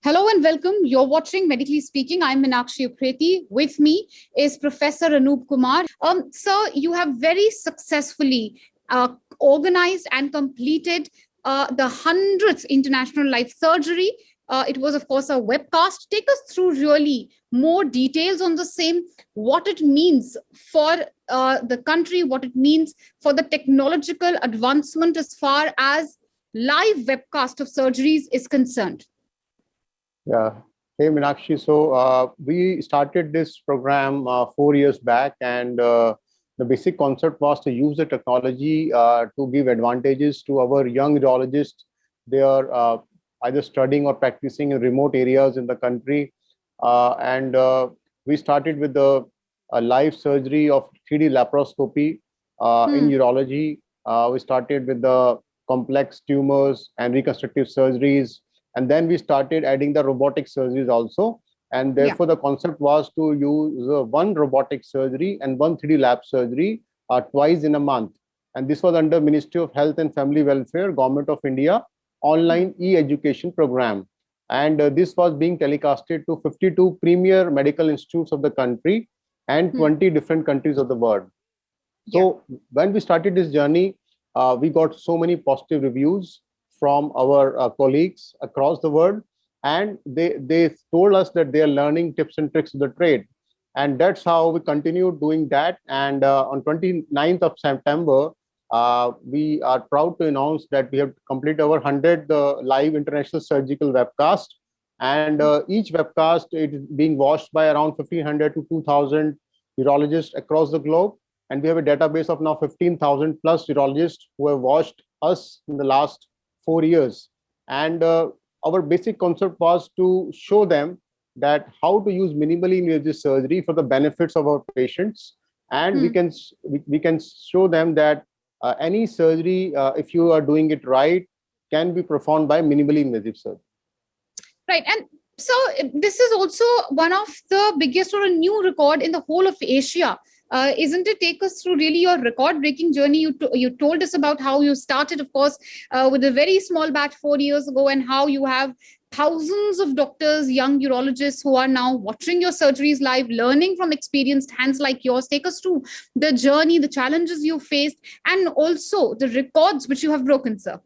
Hello and welcome. You're watching Medically Speaking. I'm Meenakshi Upreti. With me is Professor Anup Kumar. Sir, you have very successfully organized and completed the 100th International Life Surgery. It was, of course, a webcast. Take us through really more details on the same, what it means for the country, what it means for the technological advancement as far as live webcast of surgeries is concerned. Yeah. Hey, Meenakshi. So we started this program 4 years back, and the basic concept was to use the technology to give advantages to our young urologists. They are either studying or practicing in remote areas in the country. And we started with the live surgery of 3D laparoscopy in urology. We started with the complex tumors and reconstructive surgeries, and then we started adding the robotic surgeries also. And therefore, the concept was to use one robotic surgery and one 3D lab surgery twice in a month. And this was under Ministry of Health and Family Welfare, Government of India, online e-education program. And this was being telecasted to 52 premier medical institutes of the country and 20 different countries of the world. So when we started this journey, we got so many positive reviews from our colleagues across the world, and they told us that they are learning tips and tricks of the trade. And that's how we continued doing that. And on 29th of September, we are proud to announce that we have completed our 100th live international surgical webcast. And each webcast is being watched by around 1,500 to 2,000 urologists across the globe. And we have a database of now 15,000 plus urologists who have watched us in the last 4 years. And our basic concept was to show them that how to use minimally invasive surgery for the benefits of our patients. And we can show them that any surgery, if you are doing it right, can be performed by minimally invasive surgery. Right. And so this is also one of the biggest or a new record in the whole of Asia. Isn't it? Take us through really your record-breaking journey. You told us about how you started, of course, with a very small batch 4 years ago, and how you have thousands of doctors, young urologists who are now watching your surgeries live, learning from experienced hands like yours. Take us through the journey, the challenges you faced, and also the records which you have broken, sir.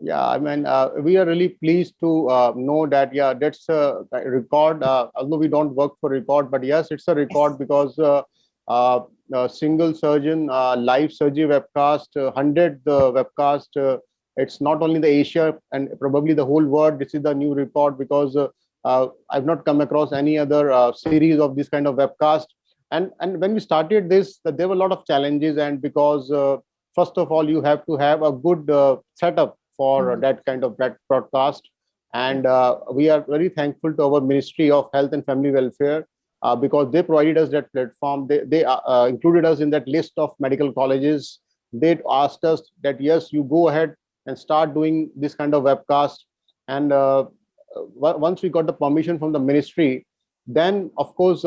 Yeah, I mean, we are really pleased to know that, yeah, that's a record, although we don't work for record, but yes, it's a record because a single surgeon, live surgery webcast, 100 webcast, it's not only the Asia and probably the whole world, this is the new record because I've not come across any other series of this kind of webcast. And when we started this, there were a lot of challenges, and because first of all, you have to have a good setup for that kind of broadcast. And we are very thankful to our Ministry of Health and Family Welfare because they provided us that platform. They included us in that list of medical colleges. They asked us that, yes, you go ahead and start doing this kind of webcast. And once we got the permission from the ministry, then of course,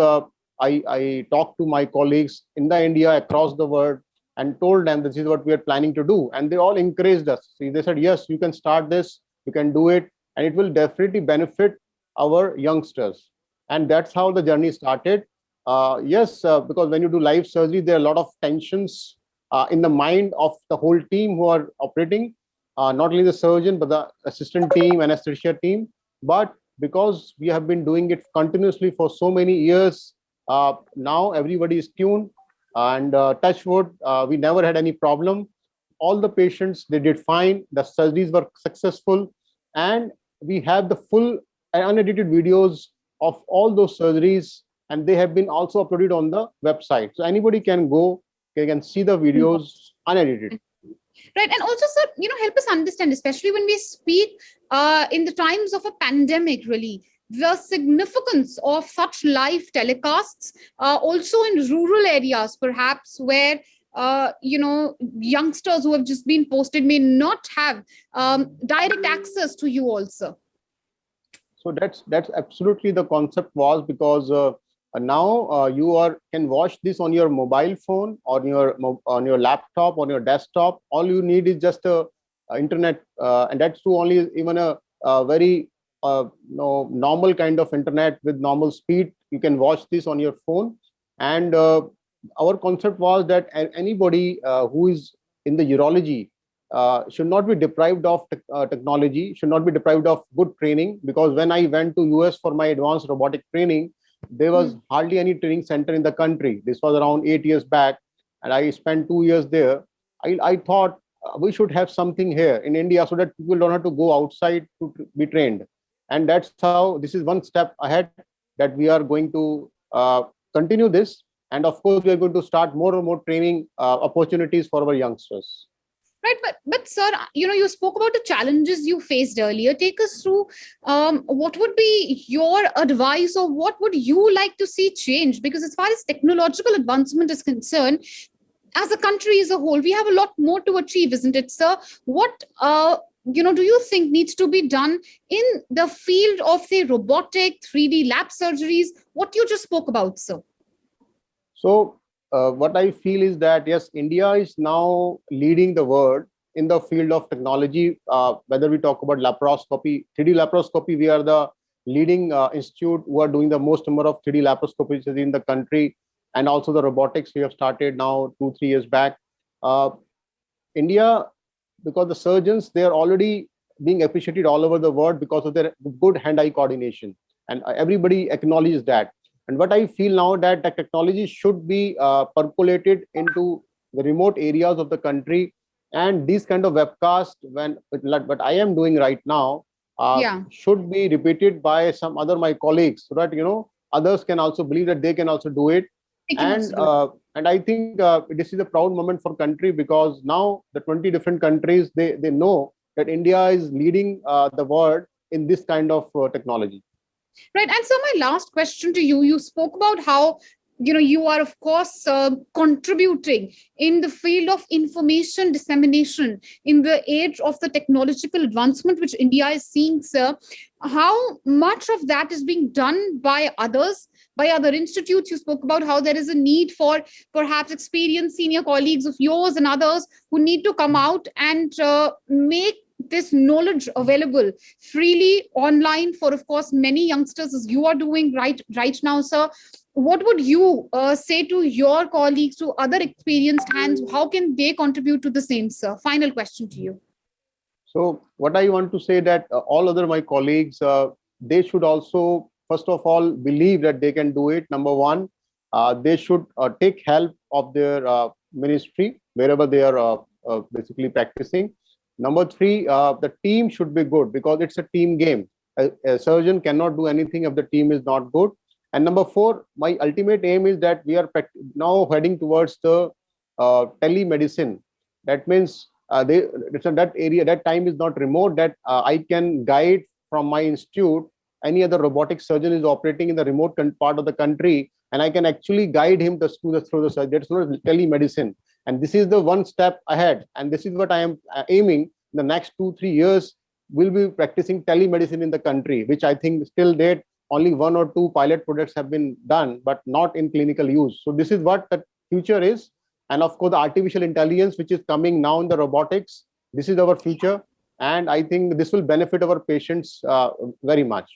I talked to my colleagues in the India, across the world, and told them this is what we are planning to do. And they all encouraged us. See, they said, yes, you can start this, you can do it, and it will definitely benefit our youngsters. And that's how the journey started. Yes, because when you do live surgery, there are a lot of tensions in the mind of the whole team who are operating, not only the surgeon, but the assistant team, anesthesia team. But because we have been doing it continuously for so many years, now everybody is tuned. And touch wood, we never had any problem. All the patients, they did fine. The surgeries were successful. And we have the full unedited videos of all those surgeries. And they have been also uploaded on the website. So anybody can go, they can see the videos unedited. Right. And also, sir, help us understand, especially when we speak in the times of a pandemic, really, the significance of such live telecasts, also in rural areas, perhaps, where youngsters who have just been posted may not have direct access to you also. So that's absolutely the concept was, because now you can watch this on your mobile phone, on your laptop, on your desktop. All you need is just a internet, and that's too only even a very normal kind of internet with normal speed. You can watch this on your phone. And our concept was that anybody who is in the urology should not be deprived of technology, should not be deprived of good training. Because when I went to US for my advanced robotic training, there was hardly any training center in the country. This was around 8 years back, and I spent 2 years there. I thought we should have something here in India so that people don't have to go outside to be trained. And that's how this is one step ahead, that we are going to continue this. And of course, we are going to start more and more training opportunities for our youngsters. Right, but sir, you spoke about the challenges you faced earlier. Take us through what would be your advice, or what would you like to see change? Because as far as technological advancement is concerned, as a country as a whole, we have a lot more to achieve, isn't it, sir? What do you think needs to be done in the field of, say, robotic, 3D lab surgeries? What you just spoke about, sir. So what I feel is that, yes, India is now leading the world in the field of technology. Whether we talk about laparoscopy, 3D laparoscopy, we are the leading institute who are doing the most number of 3D laparoscopies in the country. And also the robotics we have started now 2-3 years back. India, because the surgeons, they are already being appreciated all over the world because of their good hand-eye coordination. And everybody acknowledges that. And what I feel now, that the technology should be percolated into the remote areas of the country. And these kind of webcasts, what I am doing right now, should be repeated by some other my colleagues, so that others can also believe that they can also do it. And I think this is a proud moment for country, because now the 20 different countries, they know that India is leading the world in this kind of technology. Right. And so my last question to you, you spoke about how, you are, of course, contributing in the field of information dissemination in the age of the technological advancement which India is seeing, sir. How much of that is being done by others, by other institutes? You spoke about how there is a need for perhaps experienced senior colleagues of yours and others who need to come out and make this knowledge available freely online for, of course, many youngsters, as you are doing right now, sir. What would you say to your colleagues, to other experienced hands? How can they contribute to the same, sir? Final question to you. So what I want to say, that all other my colleagues, they should also, first of all, believe that they can do it. Number one, they should take help of their ministry wherever they are basically practicing. Number three, the team should be good, because it's a team game. A surgeon cannot do anything if the team is not good. And number four, my ultimate aim is that we are now heading towards the telemedicine. That means that area, that time is not remote, that I can guide from my institute. Any other robotic surgeon is operating in the remote part of the country, and I can actually guide him through the surgery. That's not telemedicine. And this is the one step ahead. And this is what I am aiming. In the next 2-3 years, we'll be practicing telemedicine in the country, which I think still date only 1 or 2 pilot projects have been done, but not in clinical use. So this is what the future is. And of course, the artificial intelligence, which is coming now in the robotics, this is our future. And I think this will benefit our patients very much.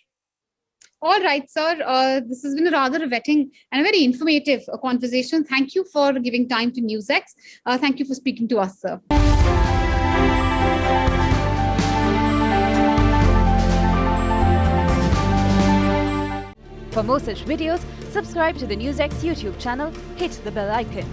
All right, sir. This has been a rather vetting and a very informative conversation. Thank you for giving time to NewsX. Thank you for speaking to us, sir. For more such videos, subscribe to the NewsX YouTube channel, hit the bell icon.